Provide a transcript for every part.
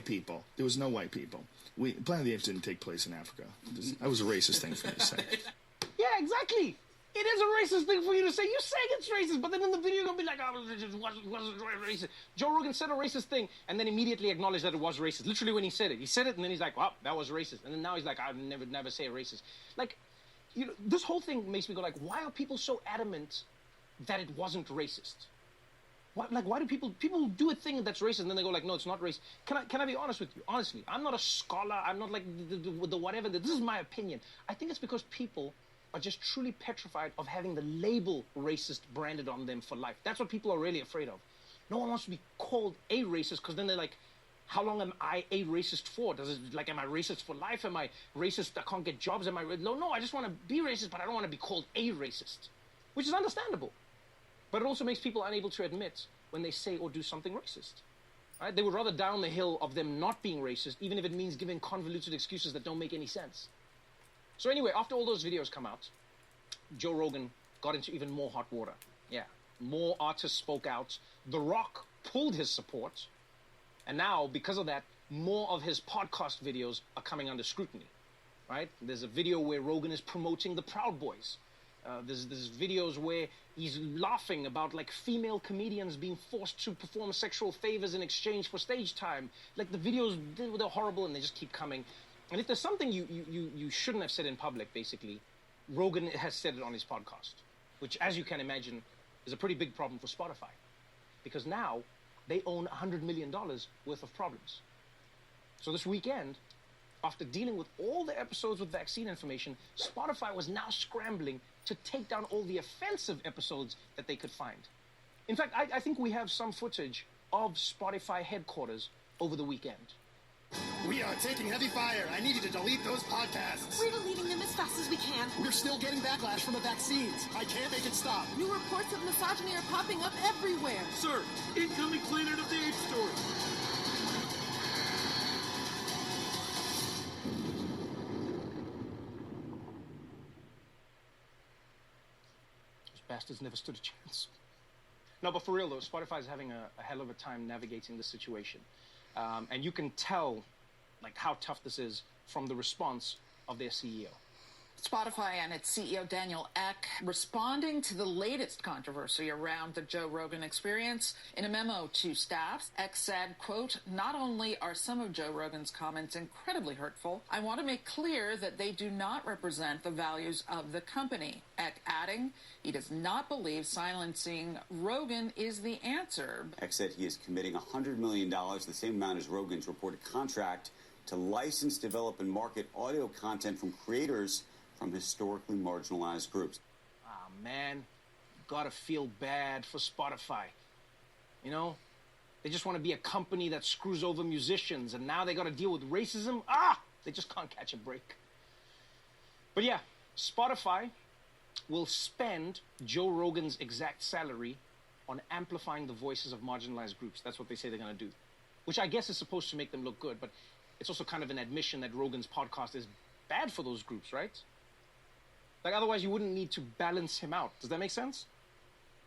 white people. There was no white people. Planet of the Apes didn't take place in Africa. That was a racist thing for me to say. Yeah, exactly. It is a racist thing for you to say. You're saying it's racist, but then in the video you're going to be like, oh, it wasn't racist. Joe Rogan said a racist thing and then immediately acknowledged that it was racist. Literally when he said it. He said it and then he's like, well, that was racist. And then now he's like, I would never say racist. Like, you know, this whole thing makes me go like, why are people so adamant that it wasn't racist? Why do people do a thing that's racist and then they go like, no, it's not racist? Can I be honest with you? Honestly, I'm not a scholar. I'm not like the whatever. This is my opinion. I think it's because people are just truly petrified of having the label racist branded on them for life. That's what people are really afraid of. No one wants to be called a racist because then they're like, how long am I a racist for? Does it like, am I racist for life? Am I racist? I can't get jobs. Am I no? I just want to be racist, but I don't want to be called a racist, which is understandable. But it also makes people unable to admit when they say or do something racist. Right? They would rather down the hill of them not being racist, even if it means giving convoluted excuses that don't make any sense. So anyway, after all those videos come out, Joe Rogan got into even more hot water. Yeah, more artists spoke out. The Rock pulled his support. And now, because of that, more of his podcast videos are coming under scrutiny. Right? There's a video where Rogan is promoting the Proud Boys. There's videos where he's laughing about like female comedians being forced to perform sexual favors in exchange for stage time. Like the videos, they're horrible and they just keep coming. And if there's something you shouldn't have said in public, basically, Rogan has said it on his podcast, which, as you can imagine, is a pretty big problem for Spotify. Because now they own $100 million worth of problems. So this weekend, after dealing with all the episodes with vaccine information, Spotify was now scrambling to take down all the offensive episodes that they could find. In fact, I think we have some footage of Spotify headquarters over the weekend. We are taking heavy fire. I need you to delete those podcasts. We're deleting them as fast as we can. We're still getting backlash from the vaccines. I can't make it stop. New reports of misogyny are popping up everywhere. Sir, incoming Planet of the Apes story. Bastards never stood a chance. No, but for real though, Spotify is having a hell of a time navigating the situation. And you can tell like how tough this is from the response of their CEO. Spotify and its CEO Daniel Ek responding to the latest controversy around the Joe Rogan experience. In a memo to staff, Ek said, quote, not only are some of Joe Rogan's comments incredibly hurtful, I want to make clear that they do not represent the values of the company. Ek adding, he does not believe silencing Rogan is the answer. Ek said he is committing $100 million, the same amount as Rogan's reported contract, to license, develop, and market audio content from creators from historically marginalized groups. Ah, man, gotta feel bad for Spotify. You know, they just want to be a company that screws over musicians, and now they gotta deal with racism. They just can't catch a break. But yeah, Spotify will spend Joe Rogan's exact salary on amplifying the voices of marginalized groups. That's what they say they're gonna do, which I guess is supposed to make them look good, but it's also kind of an admission that Rogan's podcast is bad for those groups, right? Like, otherwise you wouldn't need to balance him out. Does that make sense?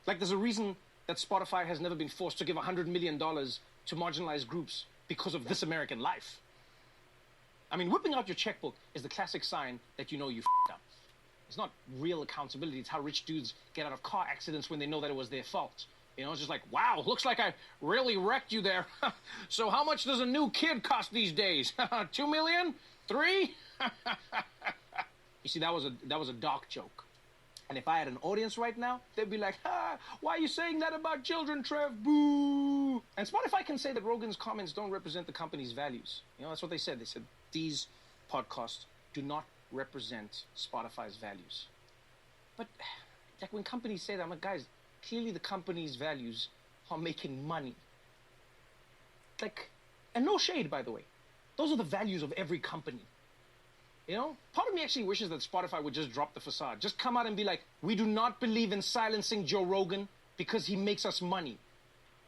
Like, there's a reason that Spotify has never been forced to give $100 million to marginalized groups because of This American Life. I mean, whipping out your checkbook is the classic sign that you know you f***ed up. It's not real accountability. It's how rich dudes get out of car accidents when they know that it was their fault. You know, it's just like, wow, looks like I really wrecked you there. So how much does a new kid cost these days? 2 million? 3? You see, that was a dark joke. And if I had an audience right now, they'd be like, why are you saying that about children, Trev? Boo! And Spotify can say that Rogan's comments don't represent the company's values. You know, that's what they said. They said, these podcasts do not represent Spotify's values. But, like, when companies say that, I'm like, guys, clearly the company's values are making money. Like, and no shade, by the way. Those are the values of every company. You know, part of me actually wishes that Spotify would just drop the facade. Just come out and be like, we do not believe in silencing Joe Rogan because he makes us money.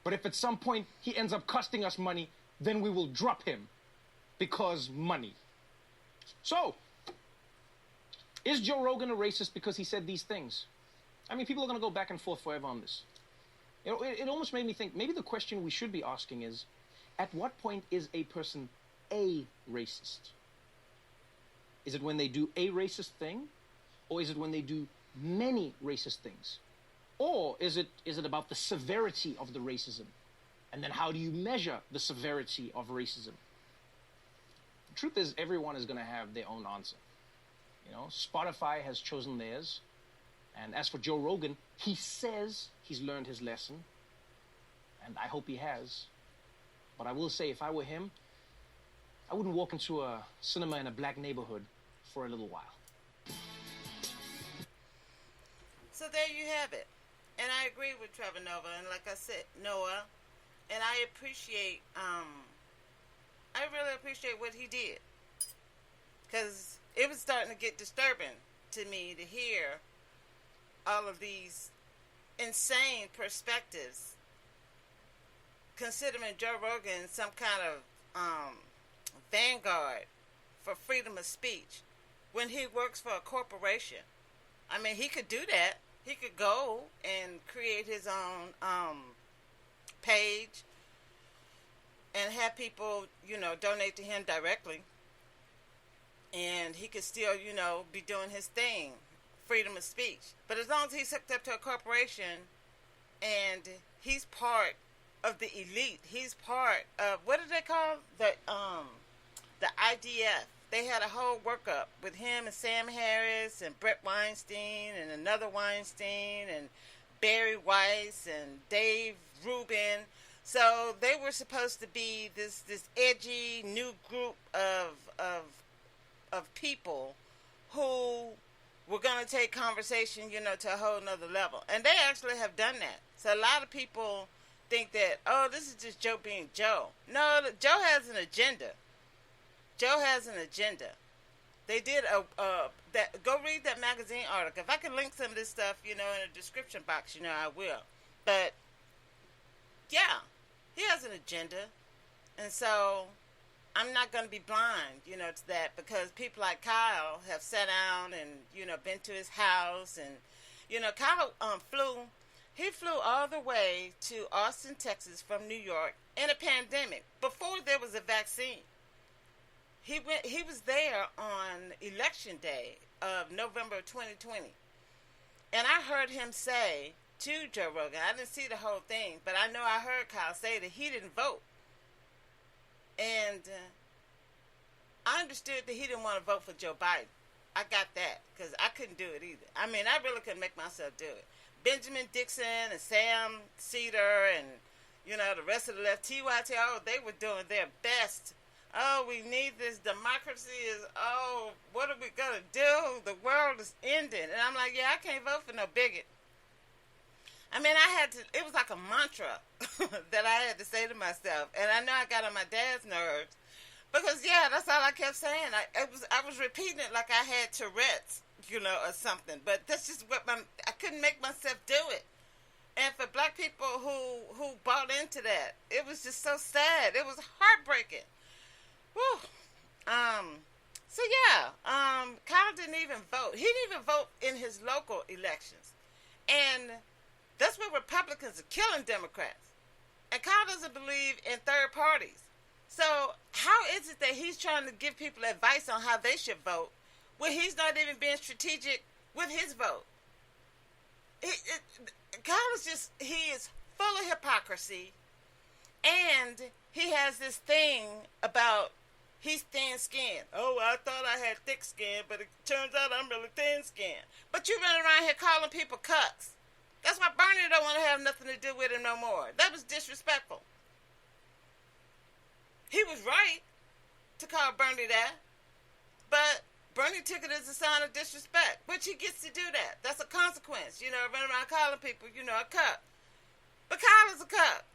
But if at some point he ends up costing us money, then we will drop him because money. So, is Joe Rogan a racist because he said these things? I mean, people are going to go back and forth forever on this. You know, it almost made me think maybe the question we should be asking is At what point is a person a racist? Is it when they do a racist thing? Or is it when they do many racist things? Or is it about the severity of the racism? And then how do you measure the severity of racism? The truth is, everyone is going to have their own answer. You know, Spotify has chosen theirs. And as for Joe Rogan, he says he's learned his lesson. And I hope he has. But I will say, if I were him, I wouldn't walk into a cinema in a black neighborhood for a little while. So there you have it. And I agree with Trevor Noah. And like I said, Noah, and I appreciate, I really appreciate what he did. Because it was starting to get disturbing to me to hear all of these insane perspectives, considering Joe Rogan some kind of vanguard for freedom of speech when he works for a corporation. I mean, he could do that. He could go and create his own page and have people, donate to him directly. And he could still, be doing his thing, freedom of speech. But as long as he's hooked up to a corporation and he's part of the elite, he's part of, what do they call the IDF? They had a whole workup with him and Sam Harris and Brett Weinstein and another Weinstein and Barry Weiss and Dave Rubin. So they were supposed to be this edgy new group of people who were going to take conversation, to a whole nother level. And they actually have done that. So a lot of people think that, oh, this is just Joe being Joe. No, Joe has an agenda. Joe has an agenda. They did go read that magazine article. If I can link some of this stuff, in the description box, I will. But yeah, he has an agenda. And so I'm not going to be blind, to that, because people like Kyle have sat down and, been to his house. And, Kyle flew all the way to Austin, Texas from New York in a pandemic before there was a vaccine. He was there on election day of November 2020. And I heard him say to Joe Rogan, I didn't see the whole thing, but I know I heard Kyle say that he didn't vote. And I understood that he didn't want to vote for Joe Biden. I got that, because I couldn't do it either. I mean, I really couldn't make myself do it. Benjamin Dixon and Sam Cedar and, the rest of the left, TYT, they were doing their best. Oh, we need this. Democracy is, what are we going to do? The world is ending. And I'm like, yeah, I can't vote for no bigot. I mean, it was like a mantra that I had to say to myself. And I know I got on my dad's nerves. Because, yeah, that's all I kept saying. I was repeating it like I had Tourette's, or something. But that's just I couldn't make myself do it. And for black people who bought into that, it was just so sad. It was heartbreaking. Whew. So yeah, Kyle didn't even vote. He didn't even vote in his local elections. And that's where Republicans are killing Democrats. And Kyle doesn't believe in third parties. So how is it that he's trying to give people advice on how they should vote when he's not even being strategic with his vote? Kyle is he is full of hypocrisy. And he has this thing about he's thin-skinned. Oh, I thought I had thick skin, but it turns out I'm really thin-skinned. But you run around here calling people cucks. That's why Bernie don't want to have nothing to do with him no more. That was disrespectful. He was right to call Bernie that, but Bernie took it as a sign of disrespect, which he gets to do that. That's a consequence, running around calling people, a cuck. But Kyle is a cuck.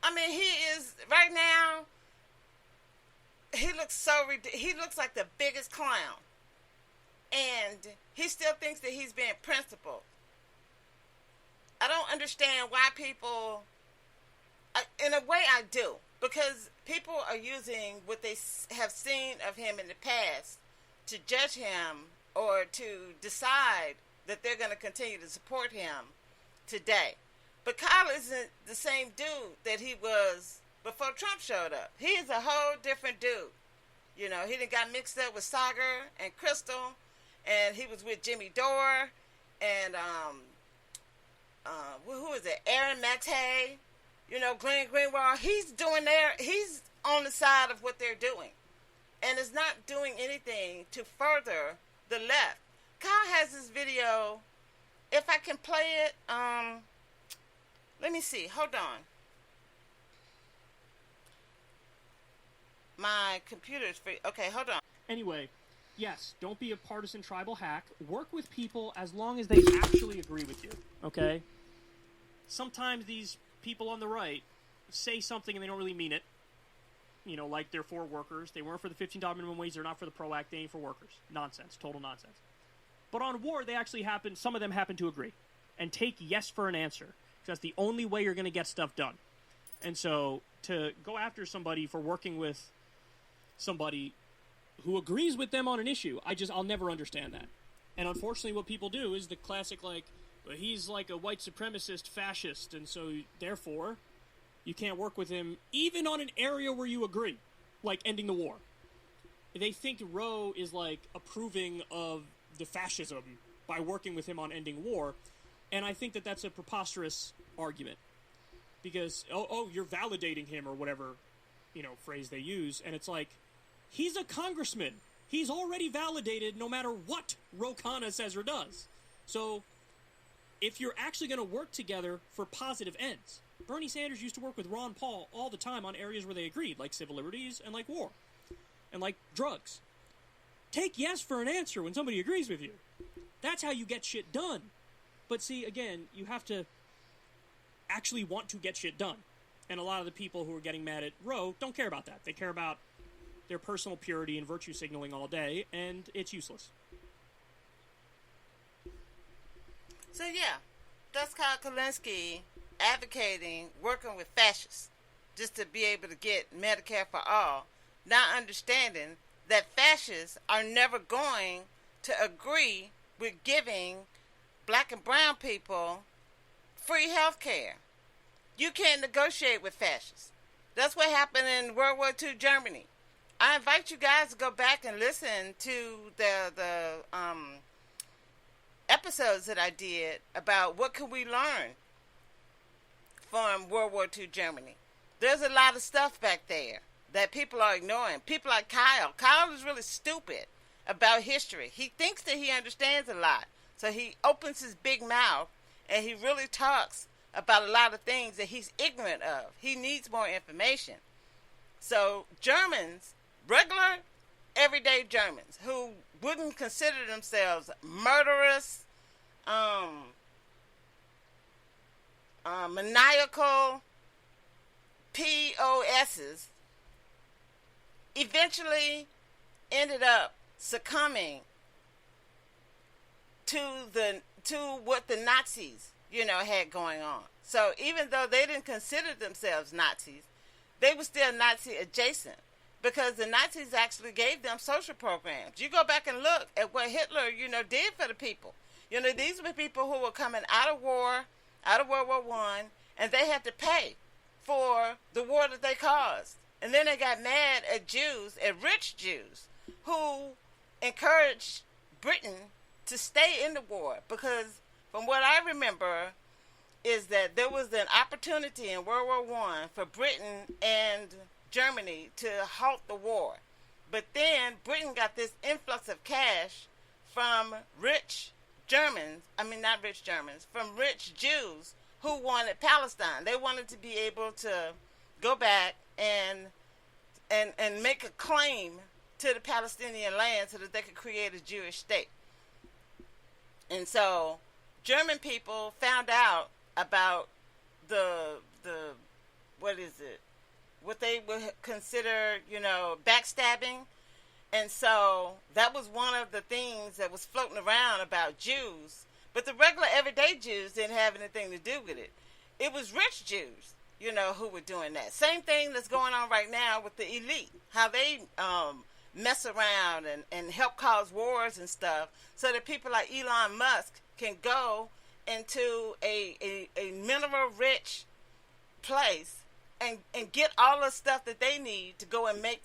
I mean, he is, right now, he looks like the biggest clown. And he still thinks that he's being principled. I don't understand why people, in a way I do, because people are using what they have seen of him in the past to judge him or to decide that they're going to continue to support him today. But Kyle isn't the same dude that he was before Trump showed up. He is a whole different dude. You know, he done got mixed up with Sagar and Crystal, and he was with Jimmy Dore, and who is it? Aaron Maté, you know, Glenn Greenwald. He's on the side of what they're doing, and is not doing anything to further the left. Kyle has this video. If I can play it, let me see. Hold on. My computer is free. Okay, hold on. Anyway, yes, don't be a partisan tribal hack. Work with people as long as they actually agree with you, okay? Sometimes these people on the right say something and they don't really mean it. You know, like they're for workers. They weren't for the $15 minimum wage. They're not for the PRO Act. They ain't for workers. Nonsense. Total nonsense. But on war, some of them happen to agree and take yes for an answer. Because that's the only way you're going to get stuff done. And so to go after somebody for working with somebody who agrees with them on an issue, I'll never understand that. And unfortunately what people do is the classic, like, well, he's like a white supremacist fascist, and so therefore you can't work with him even on an area where you agree, like ending the war. They think Roe is like approving of the fascism by working with him on ending war, and I think that that's a preposterous argument. Because, you're validating him, or whatever, phrase they use, and it's like, he's a congressman. He's already validated no matter what Ro Khanna says or does. So, if you're actually going to work together for positive ends, Bernie Sanders used to work with Ron Paul all the time on areas where they agreed, like civil liberties and like war, and like drugs. Take yes for an answer when somebody agrees with you. That's how you get shit done. But see, again, you have to actually want to get shit done. And a lot of the people who are getting mad at Roe don't care about that. They care about their personal purity and virtue signaling all day, and it's useless. So yeah, that's Kyle Kulinski advocating working with fascists just to be able to get Medicare for all, not understanding that fascists are never going to agree with giving black and brown people free health care. You can't negotiate with fascists. That's what happened in World War II Germany. I invite you guys to go back and listen to the episodes that I did about what can we learn from World War II Germany. There's a lot of stuff back there that people are ignoring. People like Kyle. Kyle is really stupid about history. He thinks that he understands a lot. So he opens his big mouth and he really talks about a lot of things that he's ignorant of. He needs more information. So Germans, regular, everyday Germans, who wouldn't consider themselves murderous, maniacal POSs, eventually ended up succumbing to what the Nazis, had going on. So even though they didn't consider themselves Nazis, they were still Nazi adjacent because the Nazis actually gave them social programs. You go back and look at what Hitler, did for the people. These were people who were coming out of World War I, and they had to pay for the war that they caused. And then they got mad at Jews, at rich Jews, who encouraged Britain to stay in the war because from what I remember is that there was an opportunity in World War I for Britain and Germany to halt the war. But then Britain got this influx of cash from rich Germans, from rich Jews who wanted Palestine. They wanted to be able to go back and make a claim to the Palestinian land so that they could create a Jewish state. And so German people found out about what they would consider, backstabbing. And so that was one of the things that was floating around about Jews. But the regular everyday Jews didn't have anything to do with it. It was rich Jews, who were doing that. Same thing that's going on right now with the elite, how they mess around and help cause wars and stuff so that people like Elon Musk can go into a mineral-rich place and get all the stuff that they need to go and make